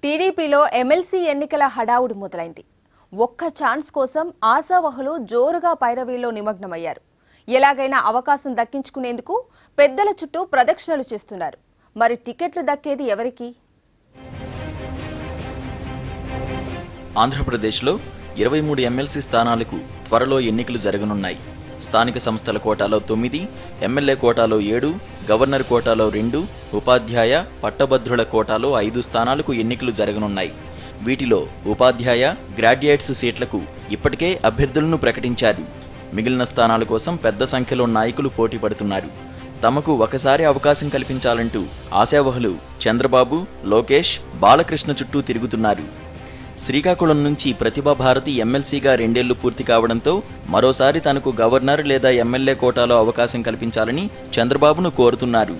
టీడీపీలో ఎమ్మెల్సీ ఎన్నికల హడావుడి మొదలైంది. ఒక్క ఛాన్స్ కోసం ఆశావహులు జోరుగా పైరవీలో నిమగ్నమయ్యారు. ఎలాగైనా అవకాశం దక్కించుకునేందుకు పెద్దల చుట్టూ ప్రదక్షిణలు చేస్తున్నారు. మరి టికెట్లు దక్కేది ఎవరికి? ఆంధ్రప్రదేశ్లో 23 ఎమ్మెల్సీ స్థానాలకు త్వరలో ఎన్నికలు జరగనున్నాయి. స్థానిక సంస్థల కోటాలో 9, ఎమ్మెల్యే కోటాలో 7, గవర్నర్ కోటాలో 2, ఉపాధ్యాయ, పట్టభద్రుల కోటాలో 5 స్థానాలకు ఎన్నికలు జరగనున్నాయి. వీటిలో ఉపాధ్యాయ, గ్రాడ్యుయేట్స్ సీట్లకు ఇప్పటికే అభ్యర్థులను ప్రకటించారు. మిగిలిన స్థానాల కోసం పెద్ద సంఖ్యలో నాయకులు పోటీ పడుతున్నారు. తమకు ఒకసారి అవకాశం కల్పించాలంటూ ఆశావహులు చంద్రబాబు, లోకేష్, బాలకృష్ణ చుట్టూ తిరుగుతున్నారు. శ్రీకాకుళం నుంచి ప్రతిభాభారతి ఎమ్మెల్సీగా 2 ఏళ్లు పూర్తి కావడంతో మరోసారి తనకు గవర్నర్ లేదా ఎమ్మెల్యే కోటాలో అవకాశం కల్పించాలని చంద్రబాబును కోరుతున్నారు.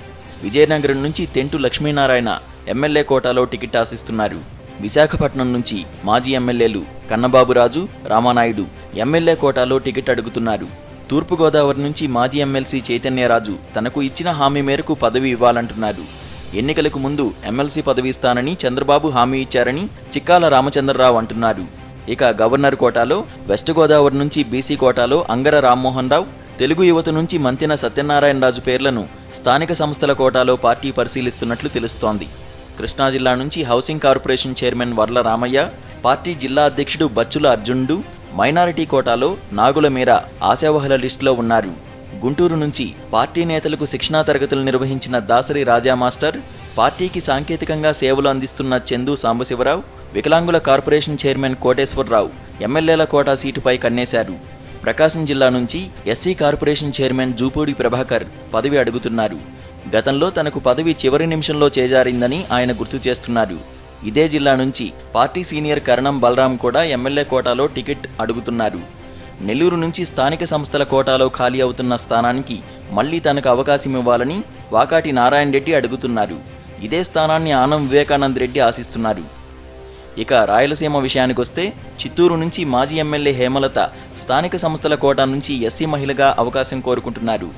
విజయనగరం నుంచి తెంటు లక్ష్మీనారాయణ ఎమ్మెల్యే కోటాలో టికెట్ ఆశిస్తున్నారు. విశాఖపట్నం నుంచి మాజీ ఎమ్మెల్యేలు కన్నబాబురాజు, రామానాయుడు ఎమ్మెల్యే కోటాలో టికెట్ అడుగుతున్నారు. తూర్పుగోదావరి నుంచి మాజీ ఎమ్మెల్సీ చైతన్యరాజు తనకు ఇచ్చిన హామీ మేరకు పదవి ఇవ్వాలంటున్నారు. ఎన్నికలకు ముందు ఎమ్మెల్సీ పదవి ఇస్తానని చంద్రబాబు హామీ ఇచ్చారని చిక్కాల రామచంద్రరావు అంటున్నారు. ఇక గవర్నర్ కోటాలో వెస్ట్ గోదావరి నుంచి బీసీ కోటాలో అంగర రామ్మోహన్ రావు, తెలుగు యువత నుంచి మంతెన సత్యనారాయణరాజు పేర్లను స్థానిక సంస్థల కోటాలో పార్టీ పరిశీలిస్తున్నట్లు తెలుస్తోంది. కృష్ణా జిల్లా నుంచి housing corporation chairman Varla Ramaiah, party జిల్లా అధ్యక్షుడు బచ్చుల అర్జునుడు మైనారిటీ కోటాలో నాగుల మీర ఆశావహుల లిస్టులో ఉన్నారు. గుంటూరు నుంచి పార్టీ నేతలకు శిక్షణా తరగతులు నిర్వహించిన దాసరి రాజా మాస్టర్, పార్టీకి సాంకేతికంగా సేవలు అందిస్తున్న చందు సాంబశివరావు, వికలాంగుల కార్పొరేషన్ చైర్మన్ కోటేశ్వరరావు ఎమ్మెల్యేల కోటా సీటుపై కన్నేశారు. ప్రకాశం జిల్లా నుంచి SC corporation chairman Jupudi Prabhakar పదవి అడుగుతున్నారు. గతంలో తనకు పదవి చివరి నిమిషంలో చేజారిందని ఆయన గుర్తు చేస్తున్నారు. ఇదే జిల్లా నుంచి పార్టీ సీనియర్ కరణం బలరాం కూడా ఎమ్మెల్యే కోటాలో టికెట్ అడుగుతున్నారు. నెల్లూరు నుంచి స్థానిక సంస్థల కోటాలో ఖాళీ అవుతున్న స్థానానికి మళ్లీ తనకు అవకాశం ఇవ్వాలని వాకాటి నారాయణ రెడ్డి అడుగుతున్నారు. ఇదే స్థానాన్ని ఆనం వివేకానంద రెడ్డి ఆశిస్తున్నారు. ఇక రాయలసీమ విషయానికొస్తే చిత్తూరు నుంచి మాజీ ఎమ్మెల్యే హేమలత స్థానిక సంస్థల కోటా నుంచి ఎస్సీ మహిళగా అవకాశం కోరుకుంటున్నారు.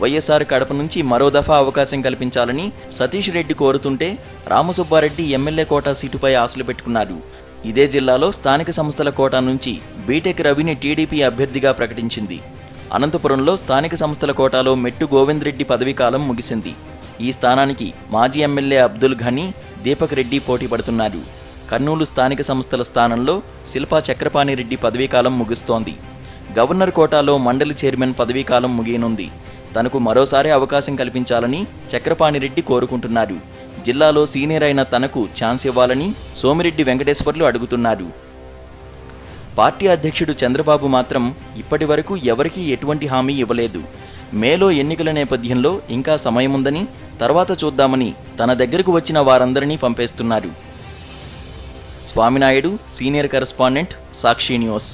వైఎస్ఆర్ కడప నుంచి మరో దఫా అవకాశం కల్పించాలని సతీష్ రెడ్డి కోరుతుంటే రామసుబ్బారెడ్డి ఎమ్మెల్యే కోటా సీటుపై ఆశలు పెట్టుకున్నారు. ఇదే జిల్లాలో స్థానిక సంస్థల కోటా నుంచి బీటెక్ రవిని టీడీపీ అభ్యర్థిగా ప్రకటించింది. అనంతపురంలో స్థానిక సంస్థల కోటాలో మెట్టు గోవింద్ రెడ్డి పదవీకాలం ముగిసింది. ఈ స్థానానికి మాజీ ఎమ్మెల్యే అబ్దుల్ ఘనీ, దీపక్ రెడ్డి పోటీ పడుతున్నారు. కర్నూలు స్థానిక సంస్థల స్థానంలో శిల్పా చక్రపాణిరెడ్డి పదవీకాలం ముగుస్తోంది. గవర్నర్ కోటాలో మండలి చైర్మన్ పదవీకాలం ముగియనుంది. తనకు మరోసారి అవకాశం కల్పించాలని చక్రపాణిరెడ్డి కోరుకుంటున్నారు. జిల్లాలో సీనియర్ అయిన తనకు ఛాన్స్ ఇవ్వాలని సోమిరెడ్డి వెంకటేశ్వర్లు అడుగుతున్నారు. పార్టీ అధ్యక్షుడు చంద్రబాబు మాత్రం ఇప్పటి వరకు ఎవరికీ ఎటువంటి హామీ ఇవ్వలేదు. మేలో ఎన్నికల నేపథ్యంలో ఇంకా సమయముందని, తర్వాత చూద్దామని తన దగ్గరకు వచ్చిన వారందరినీ పంపేస్తున్నారు. స్వామినాయుడు, సీనియర్ కరెస్పాండెంట్, సాక్షి న్యూస్.